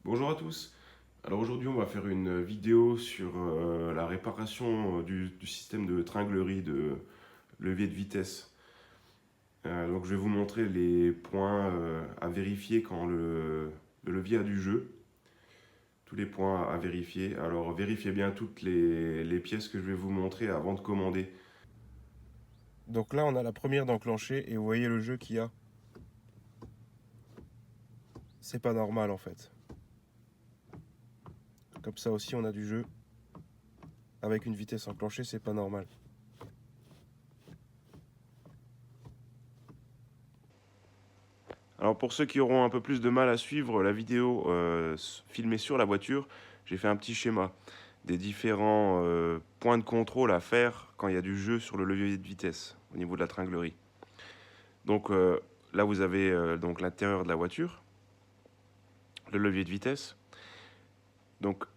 Bonjour à tous. Alors aujourd'hui, on va faire une vidéo sur la réparation du système de tringlerie de levier de vitesse. Donc je vais vous montrer les points à vérifier quand le levier a du jeu. Tous les points à vérifier. Alors vérifiez bien toutes les pièces que je vais vous montrer avant de commander. Donc là, on a la première d'enclencher et vous voyez le jeu qu'il y a. C'est pas normal en fait. Comme ça aussi, on a du jeu. Avec une vitesse enclenchée, c'est pas normal. Alors pour ceux qui auront un peu plus de mal à suivre la vidéo filmée sur la voiture, j'ai fait un petit schéma des différents points de contrôle à faire quand il y a du jeu sur le levier de vitesse au niveau de la tringlerie. Donc là vous avez donc l'intérieur de la voiture, le levier de vitesse. Donc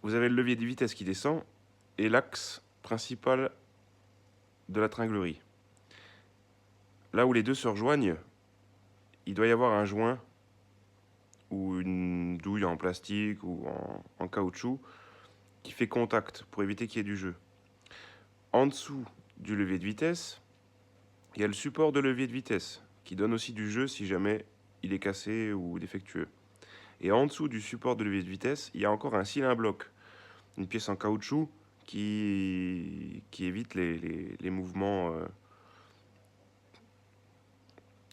vous avez le levier de vitesse qui descend et l'axe principal de la tringlerie. Là où les deux se rejoignent, il doit y avoir un joint ou une douille en plastique ou en caoutchouc qui fait contact pour éviter qu'il y ait du jeu. En dessous du levier de vitesse, il y a le support de levier de vitesse qui donne aussi du jeu si jamais il est cassé ou défectueux. Et en dessous du support de levier de vitesse, il y a encore un cylindre bloc, une pièce en caoutchouc qui évite les mouvements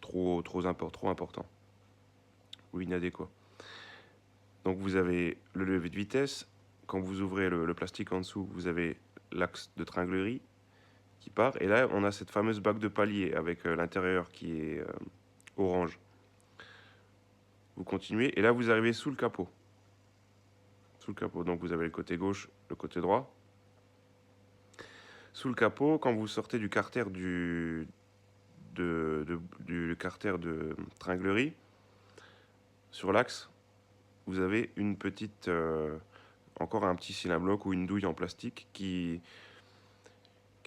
trop importants ou inadéquats. Donc vous avez le levier de vitesse. Quand vous ouvrez le plastique en dessous, vous avez l'axe de tringlerie qui part. Et là, on a cette fameuse bague de palier avec l'intérieur qui est orange. Vous continuez et là, vous arrivez sous le capot. Sous le capot, donc vous avez le côté gauche, le côté droit. Sous le capot, quand vous sortez du carter du carter de tringlerie, sur l'axe, vous avez une petite, encore un petit cylindre bloc ou une douille en plastique qui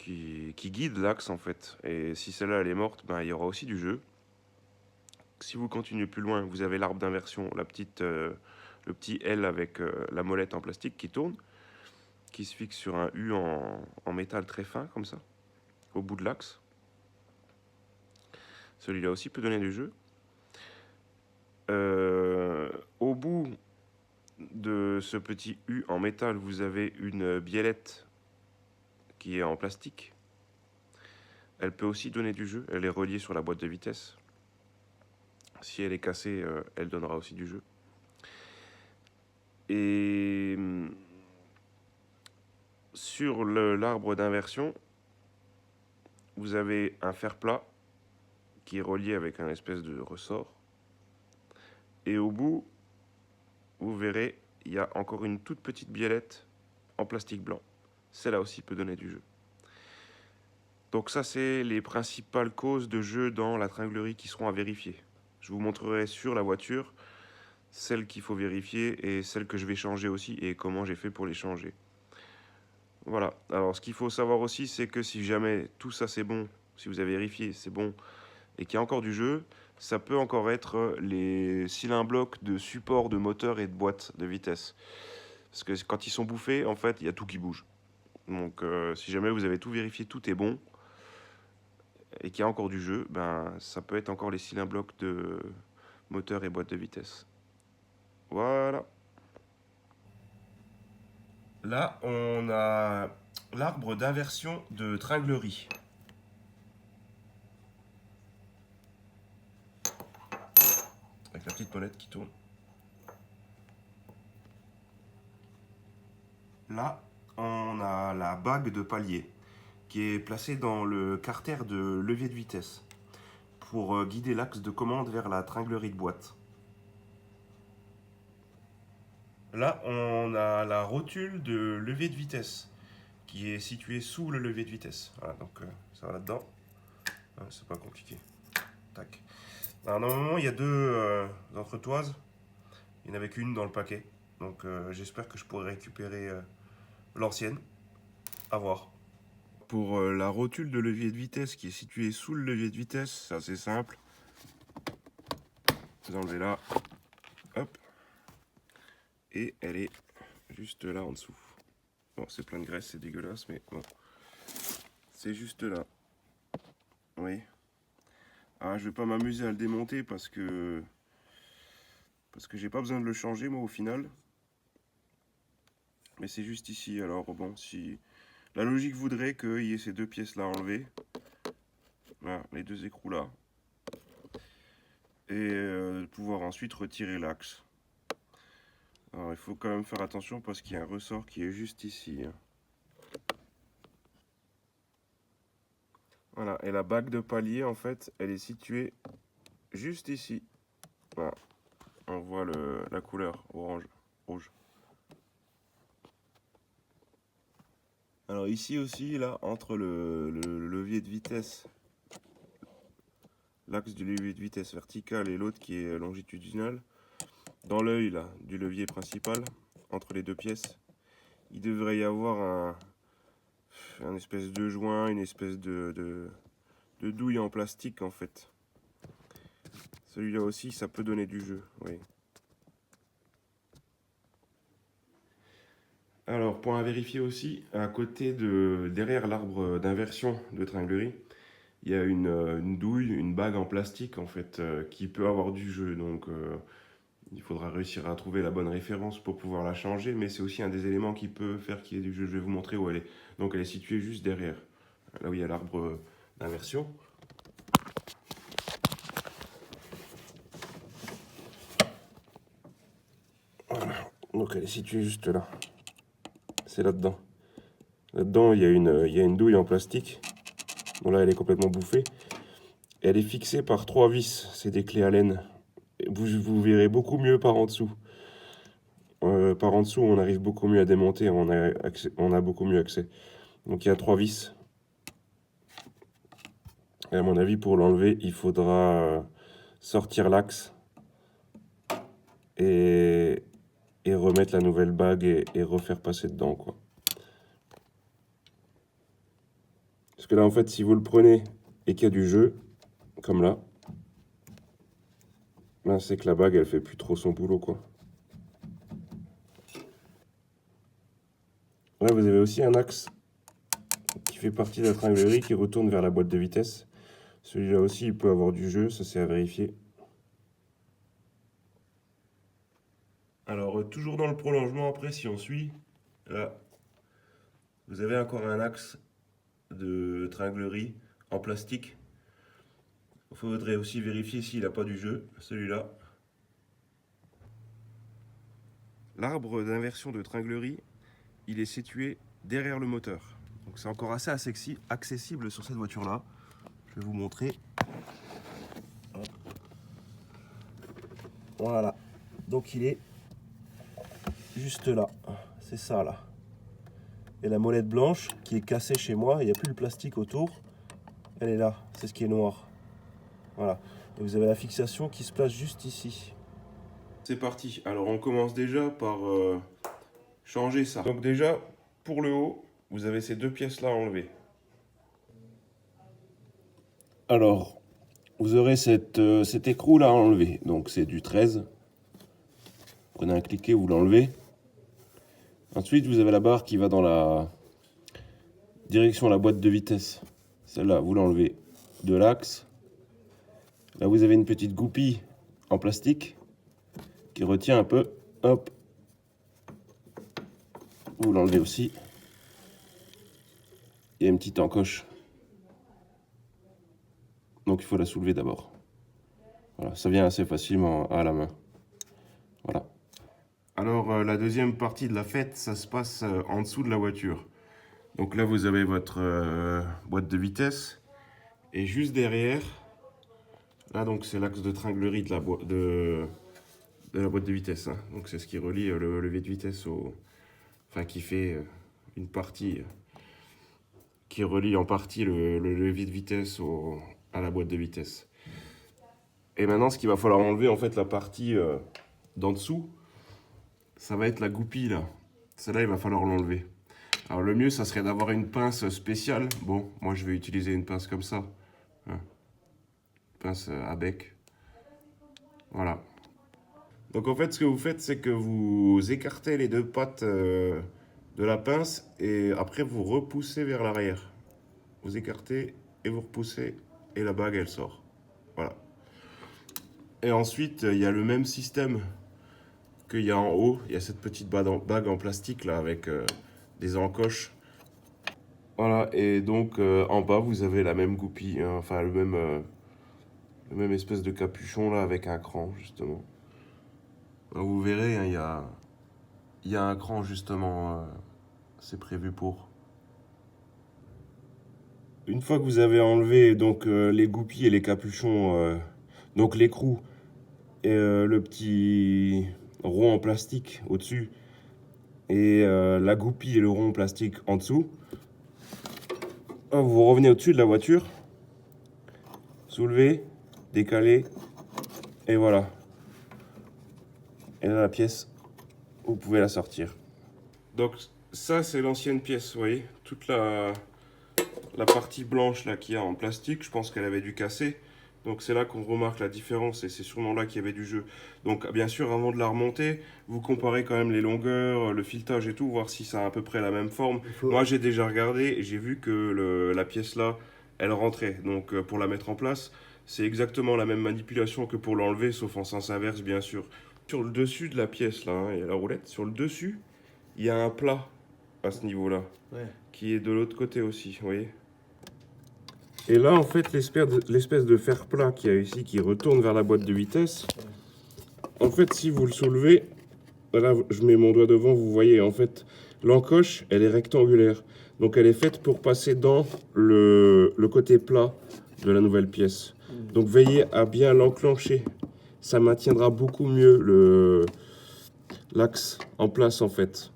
guide l'axe en fait. Et si celle-là elle est morte, ben, il y aura aussi du jeu. Si vous continuez plus loin, vous avez l'arbre d'inversion, le petit L avec la molette en plastique qui tourne, qui se fixe sur un U en métal très fin comme ça, au bout de l'axe. Celui-là aussi peut donner du jeu. Au bout de ce petit U en métal, vous avez une biellette qui est en plastique. Elle peut aussi donner du jeu. Elle est reliée sur la boîte de vitesse. Si elle est cassée, elle donnera aussi du jeu. Et sur l'arbre d'inversion, vous avez un fer plat qui est relié avec un espèce de ressort. Et au bout, vous verrez, il y a encore une toute petite biellette en plastique blanc. Celle-là aussi peut donner du jeu. Donc ça, c'est les principales causes de jeu dans la tringlerie qui seront à vérifier. Je vous montrerai sur la voiture celles qu'il faut vérifier et celles que je vais changer aussi et comment j'ai fait pour les changer. Voilà. Alors ce qu'il faut savoir aussi, c'est que si jamais tout ça c'est bon, si vous avez vérifié c'est bon et qu'il y a encore du jeu, ça peut encore être les cylindres blocs de support de moteur et de boîte de vitesse. Parce que quand ils sont bouffés, en fait, il y a tout qui bouge. Donc si jamais vous avez tout vérifié, tout est bon, et qu'il y a encore du jeu, ben, ça peut être encore les cylindres blocs de moteur et boîte de vitesse. Voilà. Là, on a l'arbre d'inversion de tringlerie. Avec la petite molette qui tourne. Là, on a la bague de palier qui est placée dans le carter de levier de vitesse pour guider l'axe de commande vers la tringlerie de boîte. Là, on a la rotule de levier de vitesse qui est située sous le levier de vitesse. Voilà, donc ça va là-dedans. Ah, c'est pas compliqué. Tac. Alors, normalement, il y a deux entretoises. Il n'y en avait qu'une dans le paquet. Donc, j'espère que je pourrai récupérer l'ancienne. À voir. Pour la rotule de levier de vitesse qui est située sous le levier de vitesse, c'est assez simple. Vous enlevez là. Hop. et elle est juste là en dessous. Bon, c'est plein de graisse, c'est dégueulasse, mais bon. C'est juste là. Oui. Ah, je vais pas m'amuser à le démonter parce que j'ai pas besoin de le changer moi au final. Mais c'est juste ici. Alors bon, si la logique voudrait qu'il y ait ces deux pièces là enlevées. Voilà, les deux écrous là. Et pouvoir ensuite retirer l'axe. Alors il faut quand même faire attention parce qu'il y a un ressort qui est juste ici. Voilà, et la bague de palier en fait, elle est située juste ici. Voilà, on voit la couleur orange, rouge. Alors ici aussi, là, entre le levier de vitesse, l'axe du levier de vitesse vertical et l'autre qui est longitudinal, dans l'œil là du levier principal, entre les deux pièces, il devrait y avoir un espèce de joint, une espèce de douille en plastique en fait. Celui-là aussi, ça peut donner du jeu, oui. Alors, point à vérifier aussi, à côté derrière l'arbre d'inversion de tringlerie, il y a une douille, une bague en plastique en fait, qui peut avoir du jeu. Donc, il faudra réussir à trouver la bonne référence pour pouvoir la changer, mais c'est aussi un des éléments qui peut faire qu'il y ait du jeu. Je vais vous montrer où elle est. Donc, elle est située juste derrière, là où il y a l'arbre d'inversion. Voilà. Donc, elle est située juste là. C'est là-dedans. Là-dedans, il y a une douille en plastique. Bon, là, elle est complètement bouffée. Elle est fixée par 3 vis. C'est des clés Allen. Vous verrez beaucoup mieux par en dessous. Par en dessous, on arrive beaucoup mieux à démonter. On a beaucoup mieux accès. Donc, il y a 3 vis. Et à mon avis, pour l'enlever, il faudra sortir l'axe et remettre la nouvelle bague et refaire passer dedans, quoi. Parce que là, en fait, si vous le prenez et qu'il y a du jeu, comme là, c'est que la bague, elle fait plus trop son boulot, quoi. Là, vous avez aussi un axe qui fait partie de la tringlerie qui retourne vers la boîte de vitesse. Celui-là aussi, il peut avoir du jeu, ça c'est à vérifier. Alors, toujours dans le prolongement, après, si on suit, là, vous avez encore un axe de tringlerie en plastique. Il faudrait aussi vérifier s'il n'a pas du jeu, celui-là. L'arbre d'inversion de tringlerie, il est situé derrière le moteur. Donc c'est encore assez accessible sur cette voiture-là. Je vais vous montrer. Voilà. Donc il est juste là. C'est ça là. Et la molette blanche qui est cassée chez moi, il n'y a plus le plastique autour. Elle est là. C'est ce qui est noir. Voilà. Et vous avez la fixation qui se place juste ici. C'est parti. Alors on commence déjà par changer ça. Donc déjà, pour le haut, vous avez ces deux pièces-là à enlever. Alors, vous aurez cet écrou-là à enlever. Donc c'est du 13. Prenez un cliquet, vous l'enlevez. Ensuite, vous avez la barre qui va dans la direction de la boîte de vitesse. Celle-là, vous l'enlevez de l'axe. Là, vous avez une petite goupille en plastique qui retient un peu. Hop. Vous l'enlevez aussi. Il y a une petite encoche. Donc, il faut la soulever d'abord. Voilà, ça vient assez facilement à la main. Voilà. Alors, la deuxième partie de la fête, ça se passe en dessous de la voiture. Donc là, vous avez votre boîte de vitesse. Et juste derrière, là, donc c'est l'axe de tringlerie de la boîte de vitesse. Hein. Donc c'est ce qui relie le levier de vitesse enfin, qui fait une partie, qui relie en partie le levier de vitesse à la boîte de vitesse. Et maintenant, ce qu'il va falloir enlever, en fait, la partie d'en dessous, ça va être la goupille, là. Celle-là, il va falloir l'enlever. Alors le mieux, ça serait d'avoir une pince spéciale. Bon, moi, je vais utiliser une pince comme ça. Hein. Pince à bec. Voilà. Donc en fait, ce que vous faites, c'est que vous écartez les deux pattes de la pince et après vous repoussez vers l'arrière. Vous écartez et vous repoussez et la bague elle sort. Voilà. Et ensuite, il y a le même système qu'il y a en haut. Il y a cette petite bague en plastique là avec des encoches. Voilà, et donc en bas, vous avez la même goupille, hein, enfin le même espèce de capuchon là avec un cran justement. Vous verrez, hein, il y a un cran justement, c'est prévu pour. Une fois que vous avez enlevé donc les goupilles et les capuchons, donc l'écrou et le petit rond en plastique au-dessus et la goupille et le rond en plastique en dessous, vous revenez au-dessus de la voiture, soulevez, décalez et voilà. Et là la pièce, vous pouvez la sortir. Donc ça c'est l'ancienne pièce, vous voyez, toute la partie blanche là qu'il y a en plastique, je pense qu'elle avait dû casser. Donc c'est là qu'on remarque la différence et c'est sûrement là qu'il y avait du jeu. Donc bien sûr, avant de la remonter, vous comparez quand même les longueurs, le filetage et tout, voir si ça a à peu près la même forme. Moi j'ai déjà regardé et j'ai vu que la pièce là, elle rentrait. Donc pour la mettre en place, c'est exactement la même manipulation que pour l'enlever, sauf en sens inverse bien sûr. Sur le dessus de la pièce là, hein, il y a la roulette, sur le dessus, il y a un plat à ce niveau-là, ouais, qui est de l'autre côté aussi, vous voyez. Et là, en fait, l'espèce de fer plat qu'il y a ici, qui retourne vers la boîte de vitesse, en fait, si vous le soulevez, là, je mets mon doigt devant, vous voyez, en fait, l'encoche, elle est rectangulaire. Donc, elle est faite pour passer dans le côté plat de la nouvelle pièce. Donc, veillez à bien l'enclencher. Ça maintiendra beaucoup mieux l'axe en place, en fait.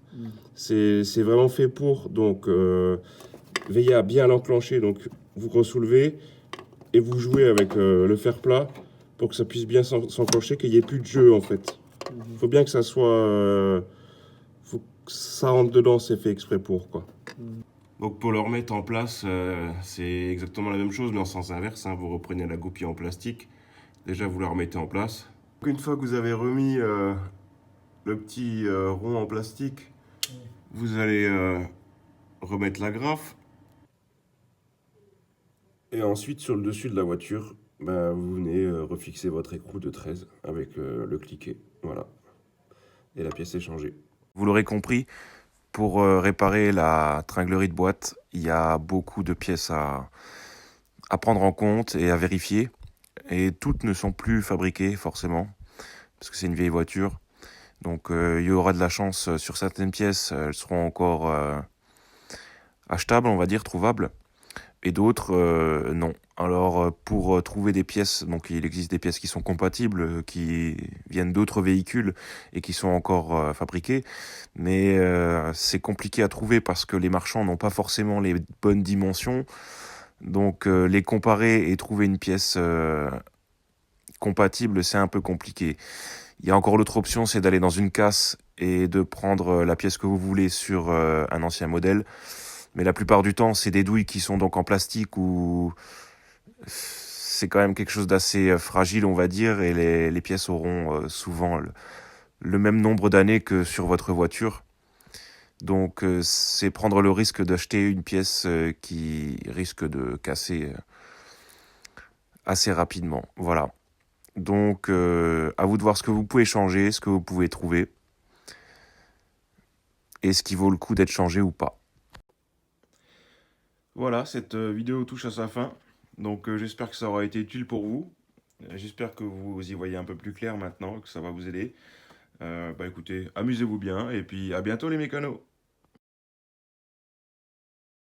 C'est vraiment fait pour, donc, veillez à bien l'enclencher. Donc, vous resoulevez et vous jouez avec le fer plat pour que ça puisse bien s'enclencher, qu'il n'y ait plus de jeu en fait. Il faut bien que ça soit... faut que ça rentre dedans, c'est fait exprès pour quoi. Donc pour le remettre en place, c'est exactement la même chose, mais en sens inverse. Hein. Vous reprenez la goupille en plastique, déjà vous la remettez en place. Donc, une fois que vous avez remis le petit rond en plastique, vous allez remettre l'agrafe. Et ensuite, sur le dessus de la voiture, bah, vous venez refixer votre écrou de 13 avec le cliquet. Voilà. Et la pièce est changée. Vous l'aurez compris, pour réparer la tringlerie de boîte, il y a beaucoup de pièces à prendre en compte et à vérifier. Et toutes ne sont plus fabriquées forcément, parce que c'est une vieille voiture. Donc il y aura de la chance sur certaines pièces, elles seront encore achetables, on va dire, trouvables. Et d'autres, non. Alors, pour trouver des pièces, donc il existe des pièces qui sont compatibles, qui viennent d'autres véhicules et qui sont encore fabriquées, mais c'est compliqué à trouver parce que les marchands n'ont pas forcément les bonnes dimensions. Donc, les comparer et trouver une pièce compatible, c'est un peu compliqué. Il y a encore l'autre option, c'est d'aller dans une casse et de prendre la pièce que vous voulez sur un ancien modèle. Mais la plupart du temps, c'est des douilles qui sont donc en plastique ou c'est quand même quelque chose d'assez fragile, on va dire, et les pièces auront souvent le même nombre d'années que sur votre voiture. Donc, c'est prendre le risque d'acheter une pièce qui risque de casser assez rapidement. Voilà. Donc, à vous de voir ce que vous pouvez changer, ce que vous pouvez trouver, et ce qui vaut le coup d'être changé ou pas. Voilà, cette vidéo touche à sa fin. Donc j'espère que ça aura été utile pour vous. J'espère que vous y voyez un peu plus clair maintenant, que ça va vous aider. Bah écoutez, amusez-vous bien et puis à bientôt les mécanos.